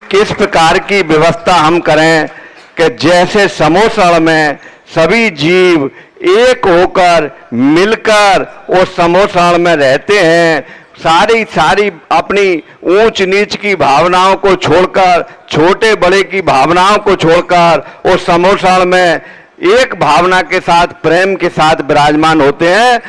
किस प्रकार की व्यवस्था हम करें कि जैसे समोसण में सभी जीव एक होकर मिलकर उस समोसण में रहते हैं, सारी अपनी ऊंच नीच की भावनाओं को छोड़कर, छोटे बड़े की भावनाओं को छोड़कर उस समोसण में एक भावना के साथ, प्रेम के साथ विराजमान होते हैं।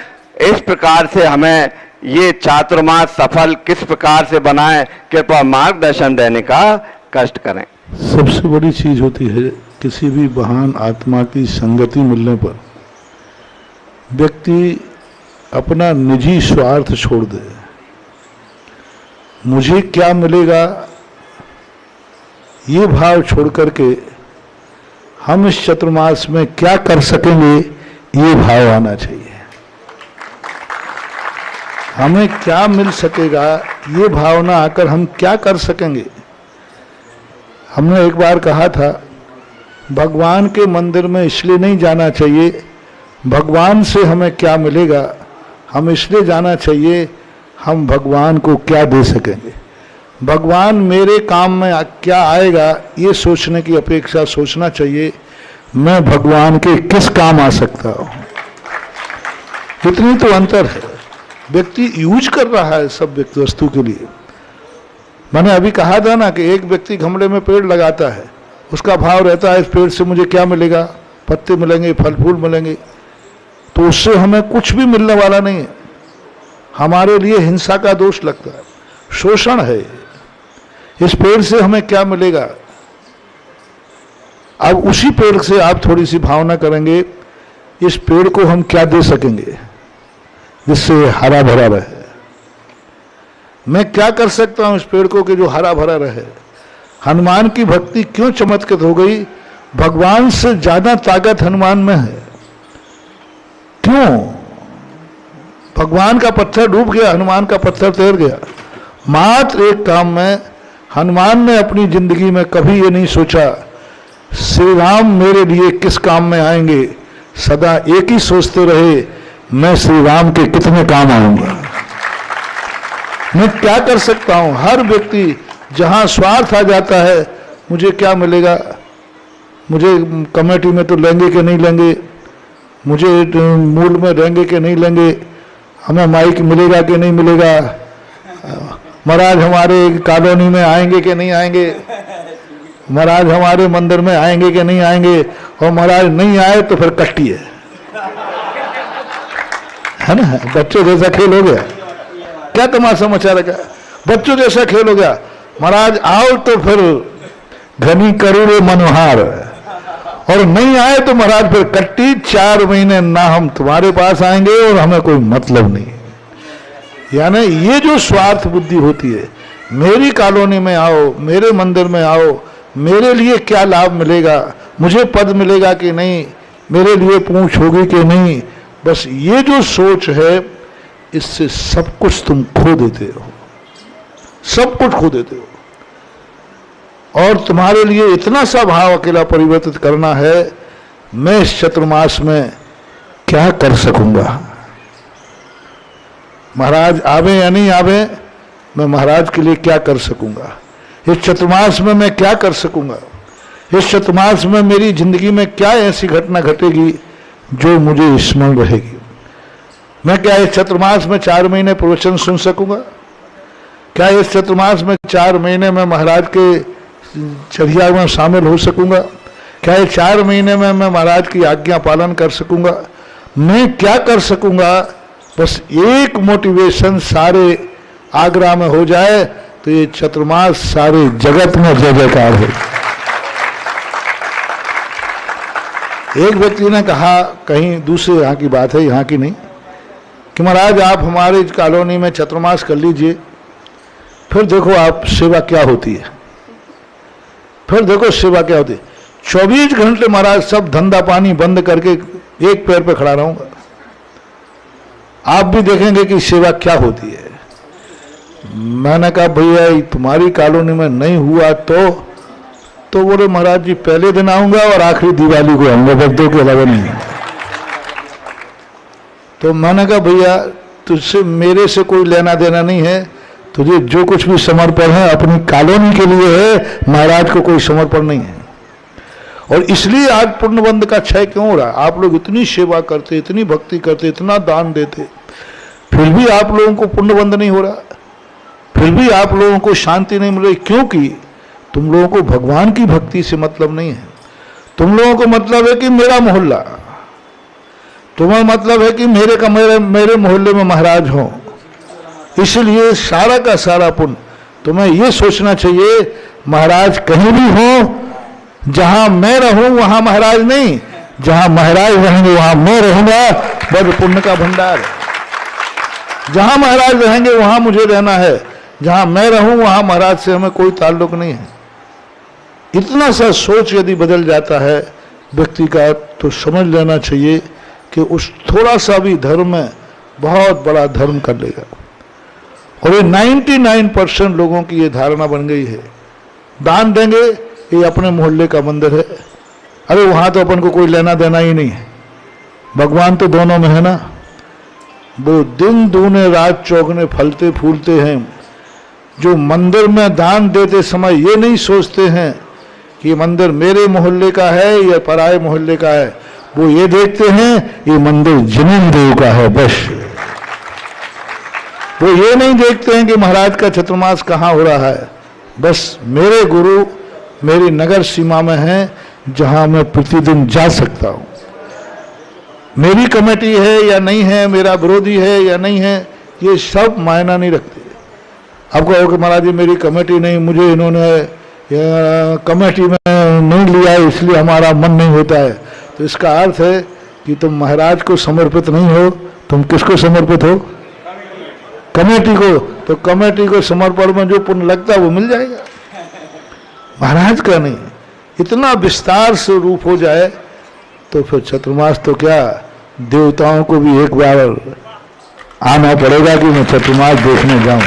इस प्रकार से हमें ये चातुर्मास सफल किस प्रकार से बनाएं, कृपया मार्गदर्शन देने का कष्ट करें। सबसे बड़ी चीज होती है किसी भी महान आत्मा की संगति मिलने पर व्यक्ति अपना निजी स्वार्थ छोड़ दे। मुझे क्या मिलेगा ये भाव छोड़ करके हम इस चतुर्मास में क्या कर सकेंगे ये भाव आना चाहिए। हमें क्या मिल सकेगा ये भावना आकर हम क्या कर सकेंगे। हमने एक बार कहा था भगवान के मंदिर में इसलिए नहीं जाना चाहिए भगवान से हमें क्या मिलेगा, हम इसलिए जाना चाहिए हम भगवान को क्या दे सकेंगे। भगवान मेरे काम में क्या आएगा ये सोचने की अपेक्षा सोचना चाहिए मैं भगवान के किस काम आ सकता हूँ। इतनी तो अंतर है। व्यक्ति यूज कर रहा है सब व्यक्ति वस्तु के लिए। मैंने अभी कहा था ना कि एक व्यक्ति गमले में पेड़ लगाता है, उसका भाव रहता है इस पेड़ से मुझे क्या मिलेगा, पत्ते मिलेंगे, फल फूल मिलेंगे, तो उससे हमें कुछ भी मिलने वाला नहीं है। हमारे लिए हिंसा का दोष लगता है, शोषण है। इस पेड़ से हमें क्या मिलेगा। अब उसी पेड़ से आप थोड़ी सी भावना करेंगे इस पेड़ को हम क्या दे सकेंगे जिससे हरा भरा रहे। मैं क्या कर सकता हूं इस पेड़ को कि जो हरा भरा रहे। हनुमान की भक्ति क्यों चमत्कृत हो गई, भगवान से ज्यादा ताकत हनुमान में है। क्यों? भगवान का पत्थर डूब गया, हनुमान का पत्थर तैर गया। मात्र एक काम में हनुमान ने अपनी जिंदगी में कभी ये नहीं सोचा श्री राम मेरे लिए किस काम में आएंगे, सदा एक ही सोचते रहे मैं श्री राम के कितने काम आऊंगा, मैं क्या कर सकता हूं। हर व्यक्ति जहां स्वार्थ आ जाता है मुझे क्या मिलेगा, मुझे कमेटी में तो लेंगे कि नहीं लेंगे, मुझे मूल में रहेंगे कि नहीं लेंगे, हमें माइक मिलेगा कि नहीं मिलेगा, महाराज हमारे कॉलोनी में आएंगे कि नहीं आएंगे, महाराज हमारे मंदिर में आएंगे कि नहीं आएंगे, और महाराज नहीं आए तो फिर कट्टी है ना। बच्चों जैसा खेल हो गया। क्या तमाशा मचा रखा, बच्चों जैसा खेल हो गया। महाराज आओ तो फिर घनी करोड़े मनोहार, और नहीं आए तो महाराज फिर कट्टी। 4 महीने ना हम तुम्हारे पास आएंगे और हमें कोई मतलब नहीं। यानी ये जो स्वार्थ बुद्धि होती है, मेरी कॉलोनी में आओ, मेरे मंदिर में आओ, मेरे लिए क्या लाभ मिलेगा, मुझे पद मिलेगा कि नहीं, मेरे लिए पूंछ होगी कि नहीं, बस ये जो सोच है इससे सब कुछ तुम खो देते हो, सब कुछ खो देते हो। और तुम्हारे लिए इतना सा भाव अकेला परिवर्तित करना है मैं इस चतुर्मास में क्या कर सकूंगा। महाराज आवे या नहीं आवे, मैं महाराज के लिए क्या कर सकूंगा। इस चतुर्मास में मैं क्या कर सकूंगा। इस चतुर्मास में मेरी जिंदगी में क्या ऐसी घटना घटेगी जो मुझे स्मरण रहेगी। मैं क्या इस चतुर्मास में 4 महीने प्रवचन सुन सकूंगा। क्या इस चतुर्मास में 4 महीने में महाराज के चर्या में शामिल हो सकूंगा। क्या इस 4 महीने में मैं महाराज की आज्ञा पालन कर सकूंगा। मैं क्या कर सकूंगा। बस एक मोटिवेशन सारे आगरा में हो जाए तो ये चतुर्मास सारे जगत में जय जयकार हो। एक व्यक्ति ने कहा, कहीं दूसरे यहाँ की बात है, यहाँ की नहीं, कि महाराज आप हमारे कॉलोनी में चतुर्मास कर लीजिए, फिर देखो आप सेवा क्या होती है, फिर देखो सेवा क्या होती है। 24 घंटे महाराज सब धंधा पानी बंद करके एक पैर पे खड़ा रहूंगा, आप भी देखेंगे कि सेवा क्या होती है। मैंने कहा भैया तुम्हारी कॉलोनी में नहीं हुआ तो बोले महाराज जी पहले दिन आऊंगा और आखिरी दिवाली को आऊंगा, बस 2 के अलावा नहीं। तो मैंने कहा भैया तुझसे मेरे से कोई लेना देना नहीं है, तुझे जो कुछ भी समर्पण है अपनी कॉलोनी के लिए है, महाराज को कोई समर्पण नहीं है। और इसलिए आज पुण्यबंध का क्षय क्यों हो रहा है? आप लोग इतनी सेवा करते, इतनी भक्ति करते, इतना दान देते, फिर भी आप लोगों को पुण्यबंध नहीं हो रहा, फिर भी आप लोगों को शांति नहीं मिल रही। क्योंकि तुम लोगों को भगवान की भक्ति से मतलब नहीं है। तुम लोगों को मतलब है कि मेरा मोहल्ला, तुम्हें मतलब है कि मेरे मोहल्ले में महाराज हो। इसलिए सारा का सारा पुण्य तुम्हें यह सोचना चाहिए, महाराज कहीं भी हो, जहां मैं रहूं वहां महाराज नहीं, जहां महाराज रहेंगे वहां मैं रहूंगा। बड़ पुण्य का भंडार है। जहां महाराज रहेंगे वहां मुझे रहना है, जहां मैं रहूं वहां महाराज से हमें कोई ताल्लुक नहीं है। इतना सा सोच यदि बदल जाता है व्यक्ति का, तो समझ लेना चाहिए कि उस थोड़ा सा भी धर्म में बहुत बड़ा धर्म कर लेगा। और ये 99% लोगों की ये धारणा बन गई है, दान देंगे ये अपने मोहल्ले का मंदिर है, अरे वहां तो अपन को कोई लेना देना ही नहीं है, भगवान तो दोनों में है ना। वो दिन दूने रात चौगने फलते फूलते हैं, जो मंदिर में दान देते समय ये नहीं सोचते हैं कि ये मंदिर मेरे मोहल्ले का है या पराये मोहल्ले का है, वो ये देखते हैं ये मंदिर जिनेंद्र का है बस। वो ये नहीं देखते हैं कि महाराज का चतुर्मास कहाँ हो रहा है, बस मेरे गुरु मेरी नगर सीमा में है जहां मैं प्रतिदिन जा सकता हूं। मेरी कमेटी है या नहीं है, मेरा विरोधी है या नहीं है, ये सब मायना नहीं रखते। आपको कहो कि महाराज जी मेरी कमेटी नहीं, मुझे इन्होंने कमेटी में नहीं लिया इसलिए हमारा मन नहीं होता है, तो इसका अर्थ है कि तुम महाराज को समर्पित नहीं हो। तुम किसको समर्पित हो? कमेटी को। तो कमेटी को समर्पण में जो पुण्य लगता है वो मिल जाएगा, महाराज का नहीं। इतना विस्तार से रूप हो जाए तो फिर चतुर्मास तो क्या, देवताओं को भी एक बार आना पड़ेगा कि मैं चतुर्मास देखने जाऊं।